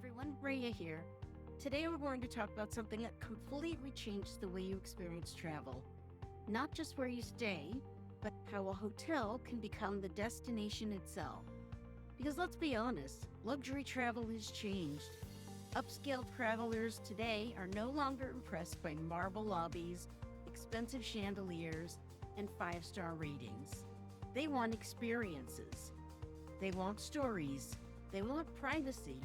everyone, Rhea here. Today we're going to talk about something that completely changes the way you experience travel. Not just where you stay, but how a hotel can become the destination itself. Because let's be honest, luxury travel has changed. Upscale travelers today are no longer impressed by marble lobbies, expensive chandeliers, and 5-star ratings. They want experiences. They want stories. They want privacy,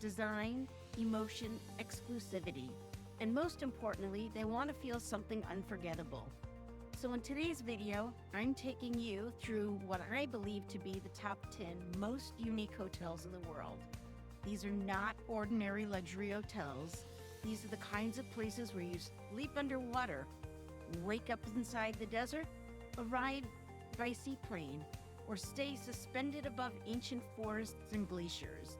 design, emotion, exclusivity. And most importantly, they want to feel something unforgettable. So in today's video, I'm taking you through what I believe to be the top 10 most unique hotels in the world. These are not ordinary luxury hotels. These are the kinds of places where you sleep underwater, wake up inside the desert, arrive by seaplane, or stay suspended above ancient forests and glaciers.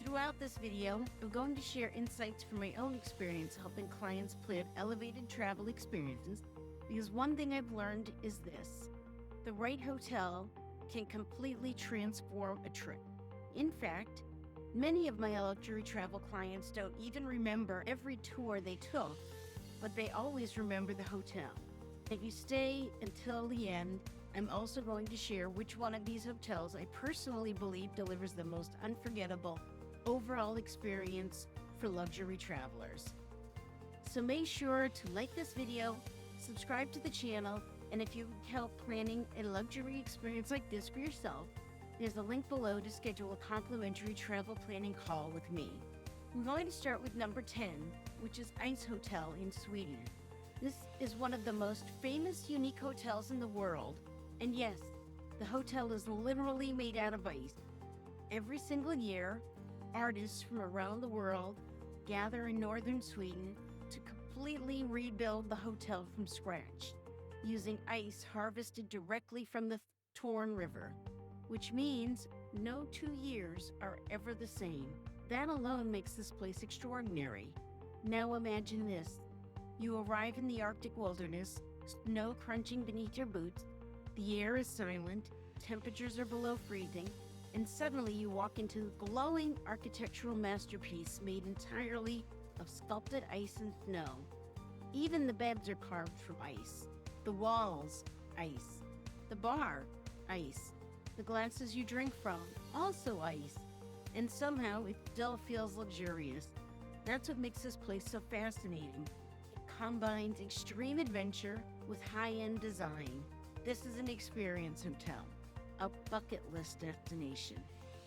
Throughout this video, I'm going to share insights from my own experience helping clients plan elevated travel experiences, because one thing I've learned is this: the right hotel can completely transform a trip. In fact, many of my luxury travel clients don't even remember every tour they took, but they always remember the hotel. If you stay until the end, I'm also going to share which one of these hotels I personally believe delivers the most unforgettable overall experience for luxury travelers. So make sure to like this video, subscribe to the channel, and if you need help planning a luxury experience like this for yourself, there's a link below to schedule a complimentary travel planning call with me. I'm going to start with number 10, which is Icehotel in Sweden. This is one of the most famous, unique hotels in the world. And yes, the hotel is literally made out of ice. Every single year, artists from around the world gather in northern Sweden to completely rebuild the hotel from scratch, using ice harvested directly from the Torn River, which means no 2 years are ever the same. That alone makes this place extraordinary. Now imagine this. You arrive in the Arctic wilderness, snow crunching beneath your boots, the air is silent, temperatures are below freezing, and suddenly you walk into a glowing architectural masterpiece made entirely of sculpted ice and snow. Even the beds are carved from ice. The walls, ice. The bar, ice. The glasses you drink from, also ice. And somehow it still feels luxurious. That's what makes this place so fascinating. It combines extreme adventure with high-end design. This is an experience hotel, a bucket list destination.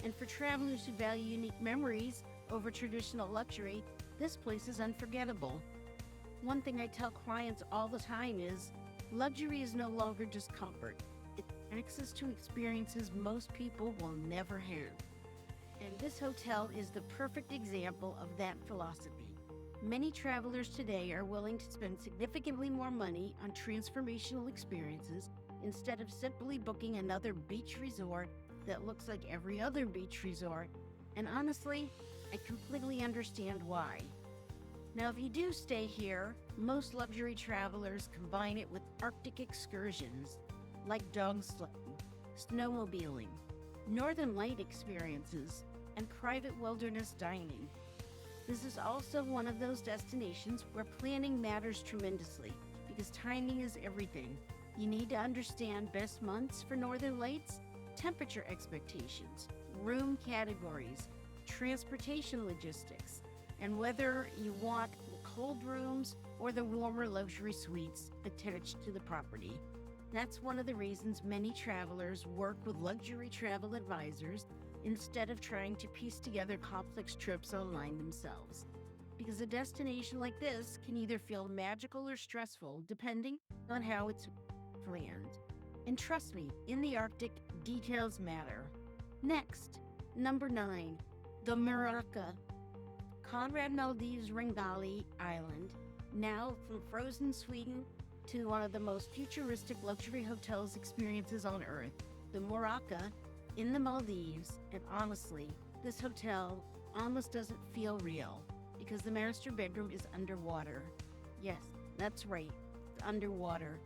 And for travelers who value unique memories over traditional luxury, this place is unforgettable. One thing I tell clients all the time is, luxury is no longer just comfort. It's access to experiences most people will never have. And this hotel is the perfect example of that philosophy. Many travelers today are willing to spend significantly more money on transformational experiences instead of simply booking another beach resort that looks like every other beach resort. And honestly, I completely understand why. Now, if you do stay here, most luxury travelers combine it with Arctic excursions, like dog sledding, snowmobiling, northern light experiences, and private wilderness dining. This is also one of those destinations where planning matters tremendously, because timing is everything. You need to understand best months for northern lights, temperature expectations, room categories, transportation logistics, and whether you want the cold rooms or the warmer luxury suites attached to the property. That's one of the reasons many travelers work with luxury travel advisors instead of trying to piece together complex trips online themselves. Because a destination like this can either feel magical or stressful, depending on how it's planned. And trust me, in the Arctic, details matter. Next, number 9, the Muraka. Conrad Maldives Ringali Island, now from frozen Sweden to one of the most futuristic luxury hotels experiences on Earth, the Muraka in the Maldives. And honestly, this hotel almost doesn't feel real because the master bedroom is underwater. Yes, that's right, it's underwater.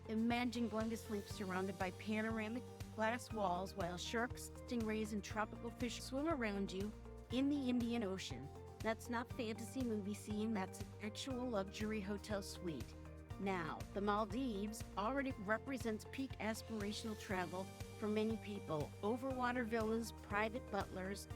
Imagine going to sleep surrounded by panoramic glass walls while sharks, stingrays, and tropical fish swim around you in the Indian Ocean. That's not fantasy movie scene, that's an actual luxury hotel suite. Now, the Maldives already represents peak aspirational travel for many people. Overwater villas, private butlers,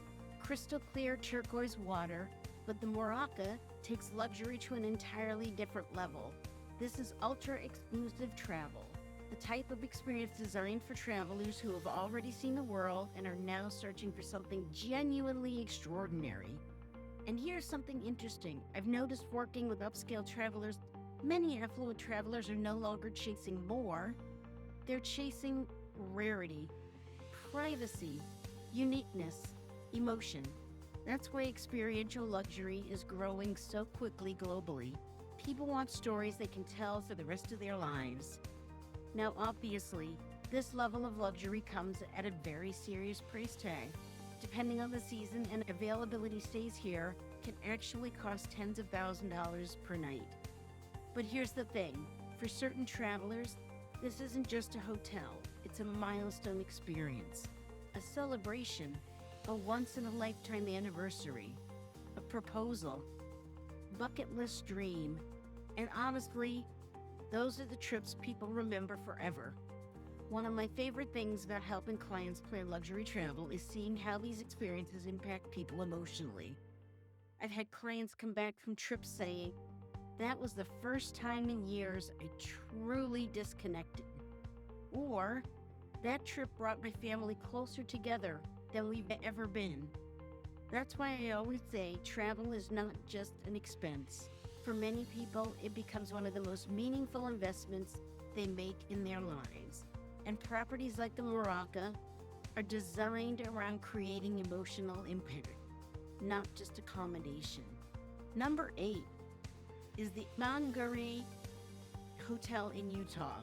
crystal clear turquoise water, but the Muraka takes luxury to an entirely different level. This is ultra exclusive travel, the type of experience designed for travelers who have already seen the world and are now searching for something genuinely extraordinary. And here's something interesting. I've noticed working with upscale travelers, many affluent travelers are no longer chasing more, they're chasing rarity, privacy, uniqueness, emotion. That's why experiential luxury is growing so quickly globally. People want stories they can tell for the rest of their lives. Now, obviously, this level of luxury comes at a very serious price tag. Depending on the season and availability stays here, can actually cost tens of thousands of dollars per night. But here's the thing, for certain travelers, this isn't just a hotel, it's a milestone experience, a celebration, a once-in-a-lifetime anniversary, a proposal, bucket list dream, and honestly, those are the trips people remember forever. One of my favorite things about helping clients plan luxury travel is seeing how these experiences impact people emotionally. I've had clients come back from trips saying, that was the first time in years I truly disconnected. Or, that trip brought my family closer together than we've ever been. That's why I always say travel is not just an expense. For many people, it becomes one of the most meaningful investments they make in their lives. And properties like the Muraka are designed around creating emotional impact, not just accommodation. Number 8 is the Amangiri Hotel in Utah.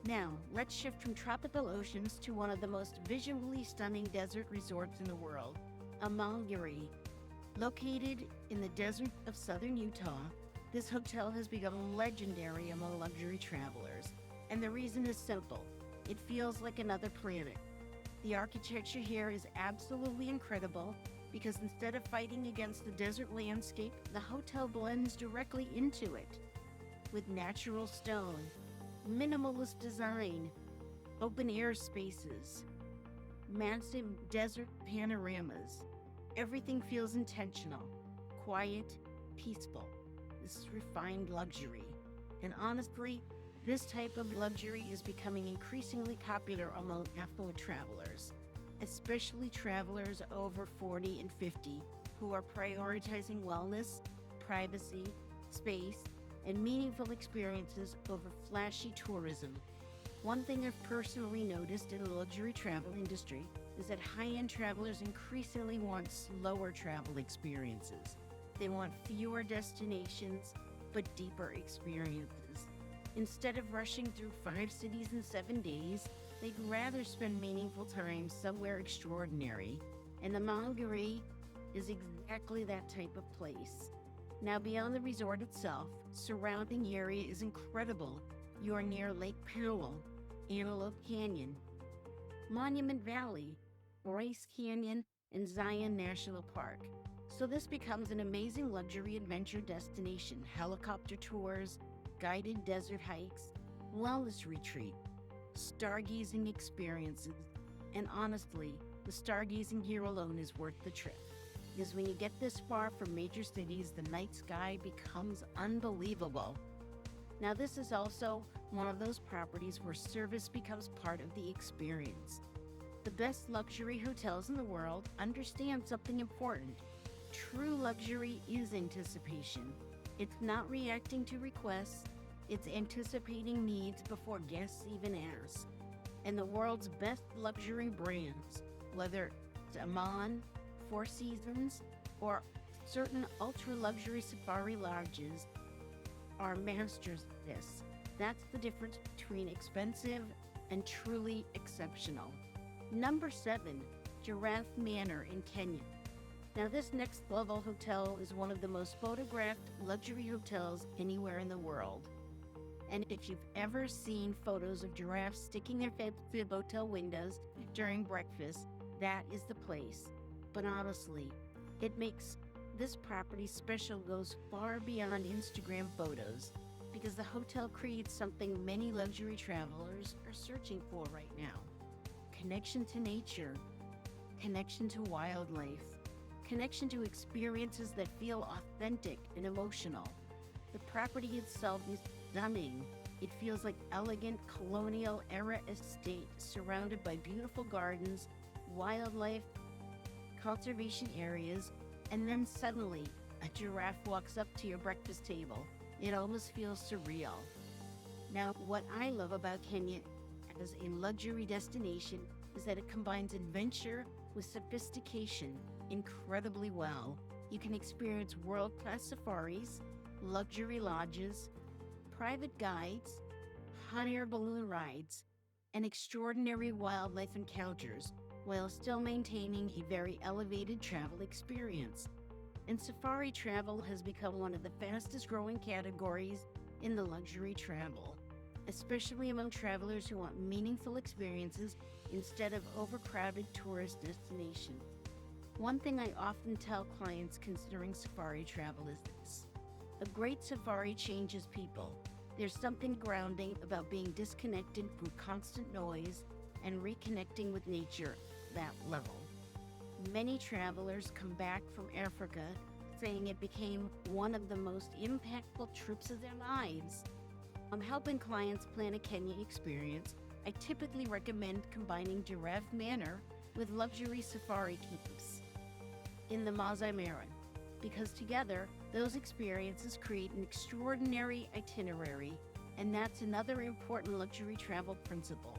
Now, let's shift from tropical oceans to one of the most visually stunning desert resorts in the world, Amangiri. Located in the desert of southern Utah, this hotel has become legendary among luxury travelers. And the reason is simple. It feels like another planet. The architecture here is absolutely incredible because instead of fighting against the desert landscape, the hotel blends directly into it. With natural stone, minimalist design, open air spaces, massive desert panoramas. Everything feels intentional, quiet, peaceful. This is refined luxury. And honestly, this type of luxury is becoming increasingly popular among affluent travelers, especially travelers over 40 and 50 who are prioritizing wellness, privacy, space, and meaningful experiences over flashy tourism. One thing I've personally noticed in the luxury travel industry is that high-end travelers increasingly want slower travel experiences. They want fewer destinations, but deeper experiences. Instead of rushing through 5 cities in 7 days, they'd rather spend meaningful time somewhere extraordinary. And the Amangiri is exactly that type of place. Now, beyond the resort itself, surrounding area is incredible. You are near Lake Powell, Antelope Canyon, Monument Valley, Bryce Canyon, and Zion National Park. So this becomes an amazing luxury adventure destination. Helicopter tours, guided desert hikes, wellness retreat, stargazing experiences. And honestly, the stargazing here alone is worth the trip. Because when you get this far from major cities, the night sky becomes unbelievable. Now, this is also one of those properties where service becomes part of the experience. The best luxury hotels in the world understand something important. True luxury is anticipation. It's not reacting to requests, it's anticipating needs before guests even ask. And the world's best luxury brands, whether it's Amman, Four Seasons, or certain ultra-luxury safari lodges, are masters of this. That's the difference between expensive and truly exceptional. Number 7, Giraffe Manor in Kenya. Now, this next-level hotel is one of the most photographed luxury hotels anywhere in the world. And if you've ever seen photos of giraffes sticking their heads through hotel windows during breakfast, that is the place. But honestly, It makes this property special goes far beyond Instagram photos because the hotel creates something many luxury travelers are searching for right now: connection to nature, connection to wildlife, connection to experiences that feel authentic and emotional. The property itself is stunning. It feels like elegant colonial era estate surrounded by beautiful gardens, wildlife, conservation areas, and then suddenly a giraffe walks up to your breakfast table. It almost feels surreal. Now, what I love about Kenya as a luxury destination is that it combines adventure with sophistication incredibly well. You can experience world-class safaris, luxury lodges, private guides, hot air balloon rides, and extraordinary wildlife encounters while still maintaining a very elevated travel experience. And safari travel has become one of the fastest growing categories in the luxury travel, especially among travelers who want meaningful experiences instead of overcrowded tourist destinations. One thing I often tell clients considering safari travel is this: a great safari changes people. There's something grounding about being disconnected from constant noise and reconnecting with nature at that level. Many travelers come back from Africa saying it became one of the most impactful trips of their lives. I'm helping clients plan a Kenya experience. I typically recommend combining Giraffe Manor with luxury safari camps in the Masai Mara, because together those experiences create an extraordinary itinerary, and that's another important luxury travel principle.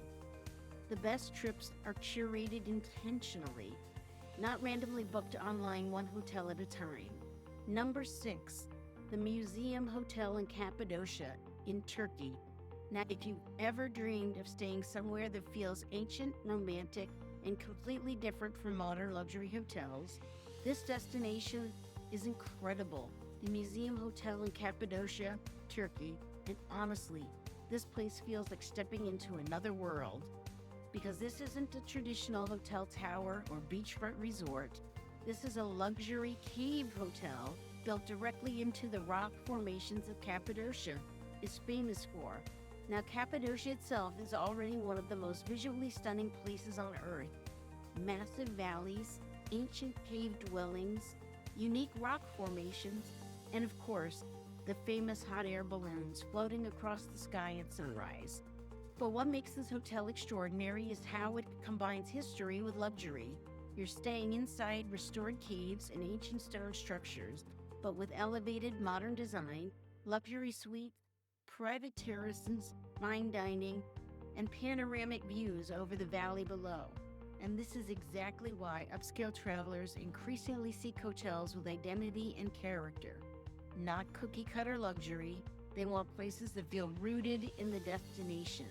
The best trips are curated intentionally, not randomly booked online one hotel at a time. Number 6, the Museum Hotel in Cappadocia in Turkey. Now, if you've ever dreamed of staying somewhere that feels ancient, romantic, and completely different from modern luxury hotels, this destination is incredible. The Museum Hotel in Cappadocia, Turkey, and honestly, this place feels like stepping into another world, because this isn't a traditional hotel tower or beachfront resort. This is a luxury cave hotel built directly into the rock formations of Cappadocia is famous for. Now, Cappadocia itself is already one of the most visually stunning places on Earth. Massive valleys, ancient cave dwellings, unique rock formations, and of course, the famous hot air balloons floating across the sky at sunrise. But what makes this hotel extraordinary is how it combines history with luxury. You're staying inside restored caves and ancient stone structures, but with elevated modern design, luxury suites, private terraces, fine dining, and panoramic views over the valley below. And this is exactly why upscale travelers increasingly seek hotels with identity and character. Not cookie-cutter luxury, they want places that feel rooted in the destination.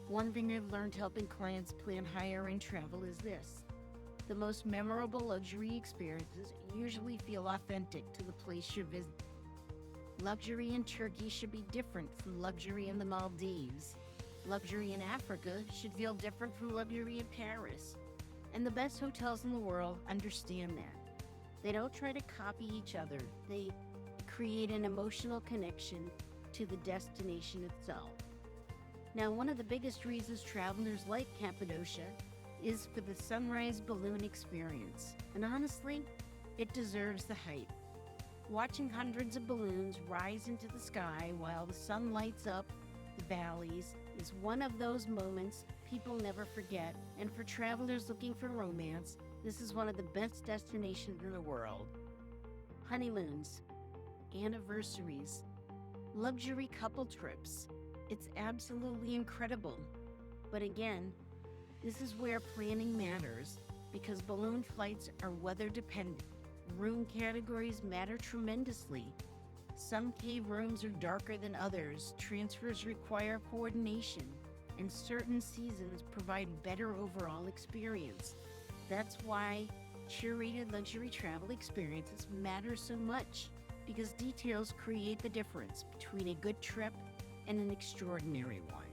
One thing I've learned helping clients plan higher-end travel is this: the most memorable luxury experiences usually feel authentic to the place you're visiting. Luxury in Turkey should be different from luxury in the Maldives. Luxury in Africa should feel different from luxury in Paris. And the best hotels in the world understand that. They don't try to copy each other. They create an emotional connection to the destination itself. Now, one of the biggest reasons travelers like Cappadocia is for the sunrise balloon experience. And honestly, it deserves the hype. Watching hundreds of balloons rise into the sky while the sun lights up the valleys is one of those moments people never forget. And for travelers looking for romance, this is one of the best destinations in the world. Honeymoons, anniversaries, luxury couple trips. It's absolutely incredible. But again, this is where planning matters, because balloon flights are weather dependent. Room categories matter tremendously. Some cave rooms are darker than others, transfers require coordination, and certain seasons provide better overall experience. That's why curated luxury travel experiences matter so much, because details create the difference between a good trip and an extraordinary one.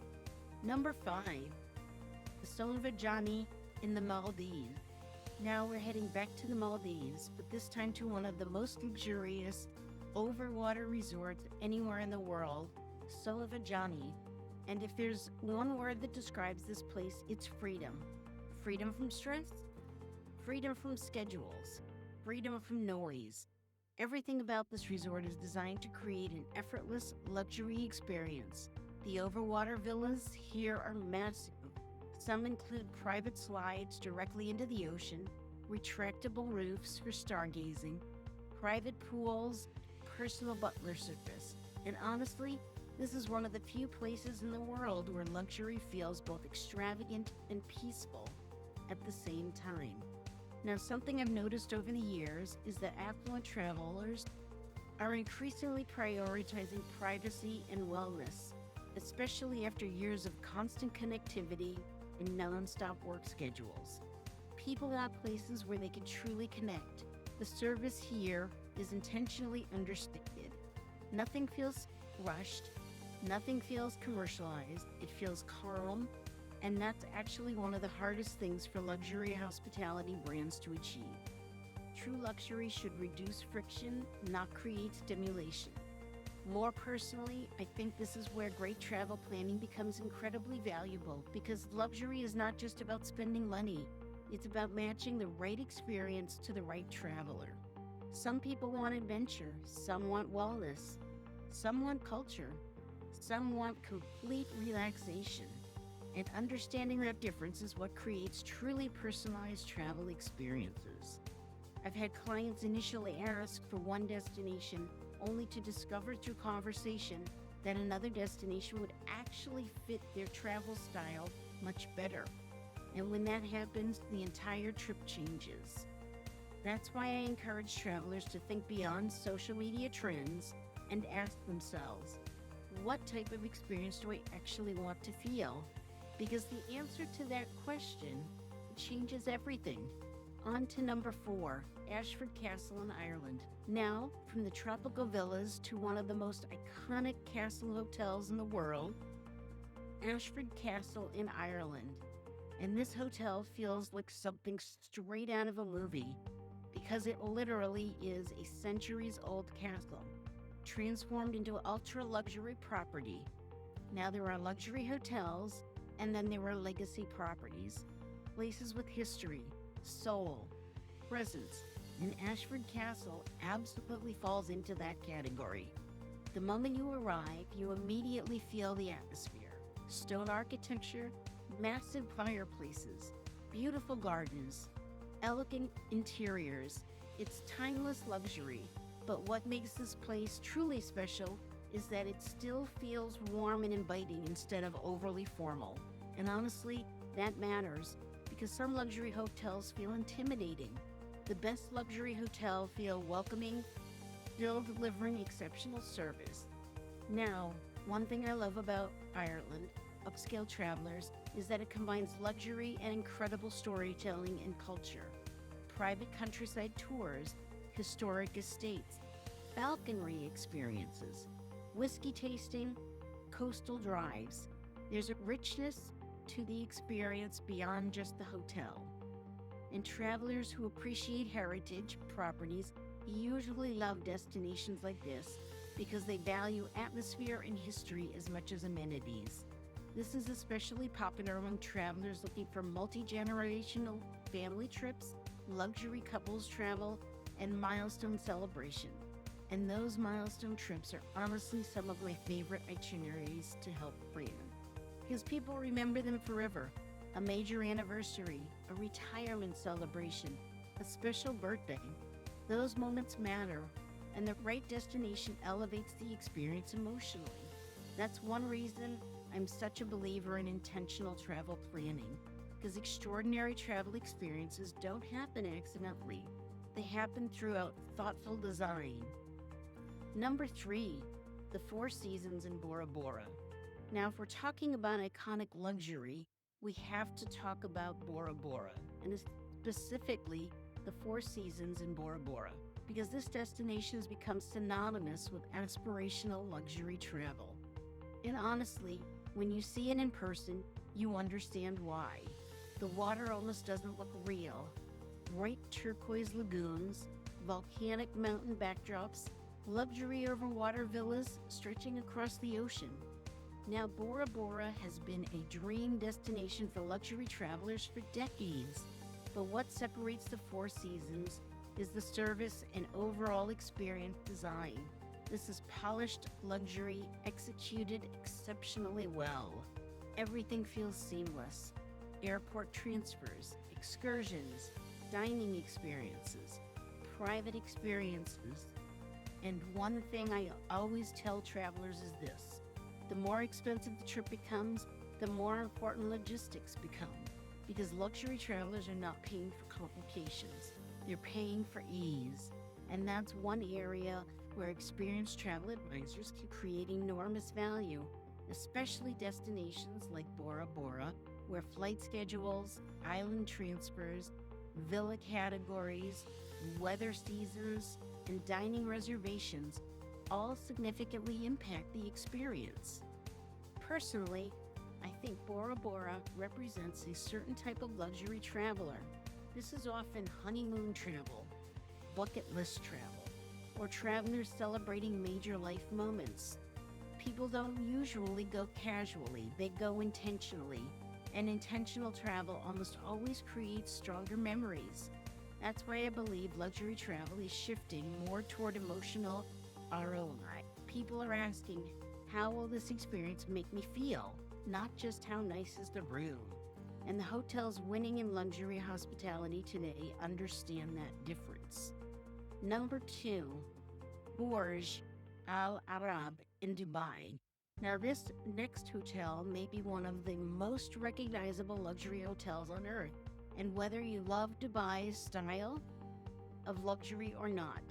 Number 5, the Soneva Jani in the Maldives. Now we're heading back to the Maldives, but this time to one of the most luxurious overwater resorts anywhere in the world, Soneva, Jani. And if there's one word that describes this place, it's freedom. Freedom from stress, freedom from schedules, freedom from noise. Everything about this resort is designed to create an effortless luxury experience. The overwater villas here are massive. Some include private slides directly into the ocean, retractable roofs for stargazing, private pools, personal butler service. And honestly, this is one of the few places in the world where luxury feels both extravagant and peaceful at the same time. Now, something I've noticed over the years is that affluent travelers are increasingly prioritizing privacy and wellness, especially after years of constant connectivity and nonstop work schedules. People want places where they can truly connect. The service here is intentionally understated. Nothing feels rushed, nothing feels commercialized, it feels calm, and that's actually one of the hardest things for luxury hospitality brands to achieve. True luxury should reduce friction, not create stimulation. More personally, I think this is where great travel planning becomes incredibly valuable because luxury is not just about spending money, it's about matching the right experience to the right traveler. Some people want adventure, some want wellness, some want culture, some want complete relaxation. And understanding that difference is what creates truly personalized travel experiences. I've had clients initially ask for one destination only to discover through conversation that another destination would actually fit their travel style much better. And when that happens, the entire trip changes. That's why I encourage travelers to think beyond social media trends and ask themselves, what type of experience do I actually want to feel? Because the answer to that question changes everything. On to number 4, Ashford Castle in Ireland. Now, from the tropical villas to one of the most iconic castle hotels in the world, Ashford Castle in Ireland. And this hotel feels like something straight out of a movie because it literally is a centuries-old castle transformed into ultra-luxury property. Now there are luxury hotels, and then there are legacy properties, places with history, soul, presence, and Ashford Castle absolutely falls into that category. The moment you arrive, you immediately feel the atmosphere. Stone architecture, massive fireplaces, beautiful gardens, elegant interiors. It's timeless luxury, but what makes this place truly special is that it still feels warm and inviting instead of overly formal. And honestly, that matters because some luxury hotels feel intimidating. The best luxury hotel feel welcoming, still delivering exceptional service. Now, one thing I love about Ireland, upscale travelers, is that it combines luxury and incredible storytelling and culture. Private countryside tours, historic estates, falconry experiences, whiskey tasting, coastal drives. There's a richness to the experience beyond just the hotel. And travelers who appreciate heritage properties usually love destinations like this because they value atmosphere and history as much as amenities. This is especially popular among travelers looking for multi-generational family trips, luxury couples travel, and milestone celebration. And those milestone trips are honestly some of my favorite itineraries to help plan. Because people remember them forever. A major anniversary, a retirement celebration, a special birthday. Those moments matter, and the right destination elevates the experience emotionally. That's one reason I'm such a believer in intentional travel planning, because extraordinary travel experiences don't happen accidentally. They happen throughout thoughtful design. Number 3, the Four Seasons in Bora Bora. Now, if we're talking about iconic luxury, we have to talk about Bora Bora, and specifically the Four Seasons in Bora Bora, because this destination has become synonymous with aspirational luxury travel. And honestly, when you see it in person, you understand why. The water almost doesn't look real. bright turquoise lagoons, volcanic mountain backdrops, luxury overwater villas stretching across the ocean. Now, Bora Bora has been a dream destination for luxury travelers for decades. But what separates the Four Seasons is the service and overall experience design. This is polished luxury executed exceptionally well. Everything feels seamless. Airport transfers, excursions, dining experiences, private experiences. And one thing I always tell travelers is this: the more expensive the trip becomes, the more important logistics become. Because luxury travelers are not paying for complications, they're paying for ease. And that's one area where experienced travel advisors can create enormous value, especially destinations like Bora Bora, where flight schedules, island transfers, villa categories, weather seasons, and dining reservations all significantly impact the experience. Personally, I think Bora Bora represents a certain type of luxury traveler. This is often honeymoon travel, bucket list travel, or travelers celebrating major life moments. People don't usually go casually, they go intentionally, and intentional travel almost always creates stronger memories. That's why I believe luxury travel is shifting more toward emotional ROI. People are asking, how will this experience make me feel? Not just how nice is the room. And the hotels winning in luxury hospitality today understand that difference. Number 2, Burj Al Arab in Dubai. Now, this next hotel may be one of the most recognizable luxury hotels on earth. And whether you love Dubai's style of luxury or not,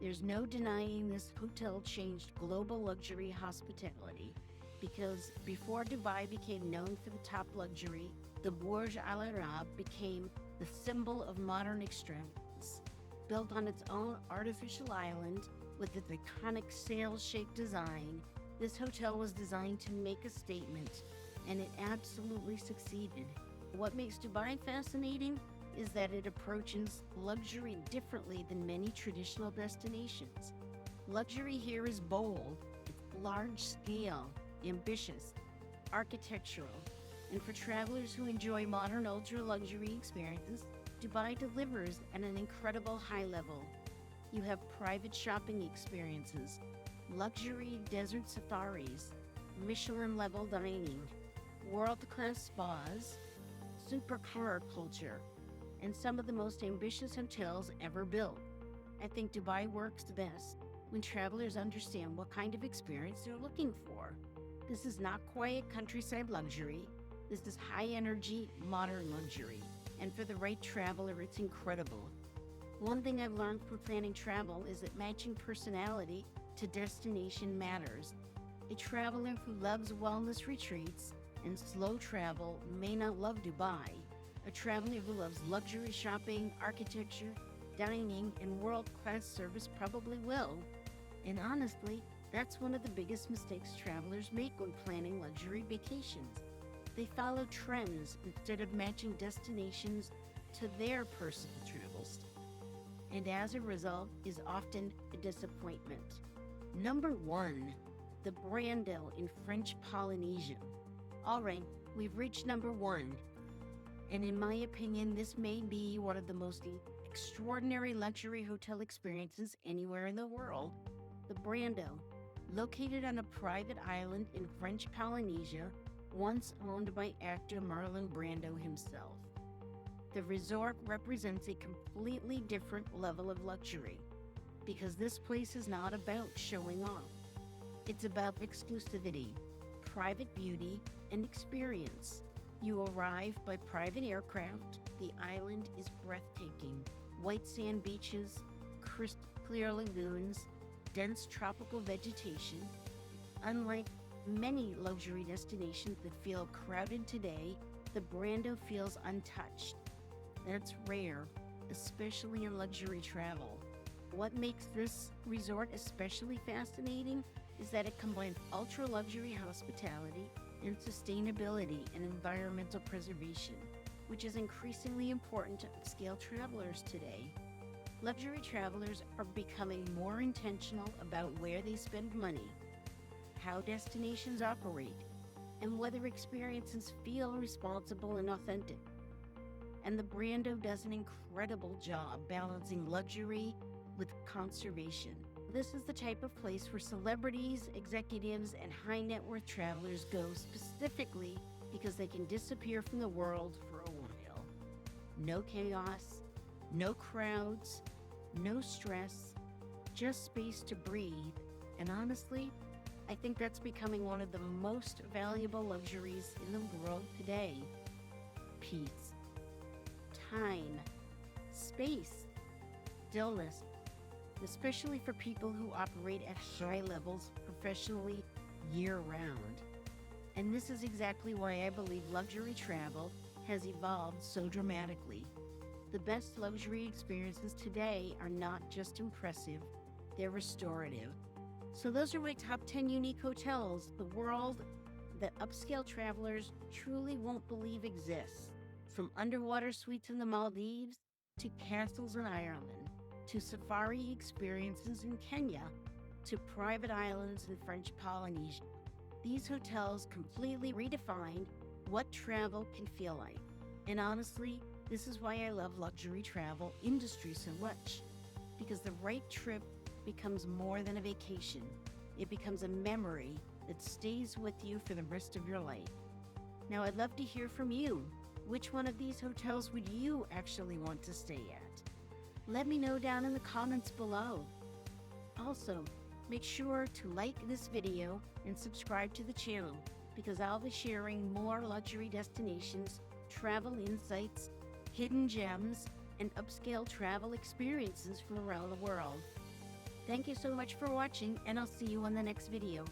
there's no denying this hotel changed global luxury hospitality. Because before Dubai became known for the top luxury, the Burj Al Arab became the symbol of modern extravagance. Built on its own artificial island with its iconic sail-shaped design, this hotel was designed to make a statement, and it absolutely succeeded. What makes Dubai fascinating is that it approaches luxury differently than many traditional destinations. Luxury here is bold, it's large scale, ambitious, architectural, and for travelers who enjoy modern ultra-luxury experiences, Dubai delivers at an incredible high level. You have private shopping experiences, luxury desert safaris, Michelin-level dining, world-class spas, supercar culture, and some of the most ambitious hotels ever built. I think Dubai works best when travelers understand what kind of experience they're looking for. This is not quiet countryside luxury. This is high-energy, modern luxury. And for the right traveler, it's incredible. One thing I've learned from planning travel is that matching personality to destination matters. A traveler who loves wellness retreats and slow travel may not love Dubai. A traveler who loves luxury shopping, architecture, dining, and world-class service probably will. And honestly, that's one of the biggest mistakes travelers make when planning luxury vacations. They follow trends instead of matching destinations to their personal travel style. And as a result, is often a disappointment. Number 1, the Brando in French Polynesia. All right, we've reached number 1. And in my opinion, this may be one of the most extraordinary luxury hotel experiences anywhere in the world. The Brando, located on a private island in French Polynesia, once owned by actor Marlon Brando himself. The resort represents a completely different level of luxury because this place is not about showing off. It's about exclusivity, private beauty, and experience. You arrive by private aircraft. The island is breathtaking. White sand beaches, crystal clear lagoons, dense tropical vegetation. Unlike many luxury destinations that feel crowded today, the Brando feels untouched. That's rare, especially in luxury travel. What makes this resort especially fascinating is that it combines ultra-luxury hospitality and sustainability and environmental preservation. which is increasingly important to upscale travelers today. Luxury travelers are becoming more intentional about where they spend money, how destinations operate, and whether experiences feel responsible and authentic. And the Brando does an incredible job balancing luxury with conservation. This is the type of place where celebrities, executives, and high net worth travelers go specifically because they can disappear from the world for a while. No chaos, no crowds, no stress, just space to breathe. And honestly, I think that's becoming one of the most valuable luxuries in the world today. Peace, time, space, stillness, especially for people who operate at high levels professionally year-round. And this is exactly why I believe luxury travel has evolved so dramatically. The best luxury experiences today are not just impressive, they're restorative. So those are my top 10 unique hotels, the world that upscale travelers truly won't believe exists. From underwater suites in the Maldives, to castles in Ireland, to safari experiences in Kenya, to private islands in French Polynesia. These hotels completely redefined what travel can feel like. And honestly, this is why I love luxury travel industry so much. Because the right trip becomes more than a vacation. It becomes a memory that stays with you for the rest of your life. Now, I'd love to hear from you. Which one of these hotels would you actually want to stay at? Let me know down in the comments below. Also, make sure to like this video and subscribe to the channel because I'll be sharing more luxury destinations, travel insights, hidden gems, and upscale travel experiences from around the world. Thank you so much for watching, and I'll see you on the next video.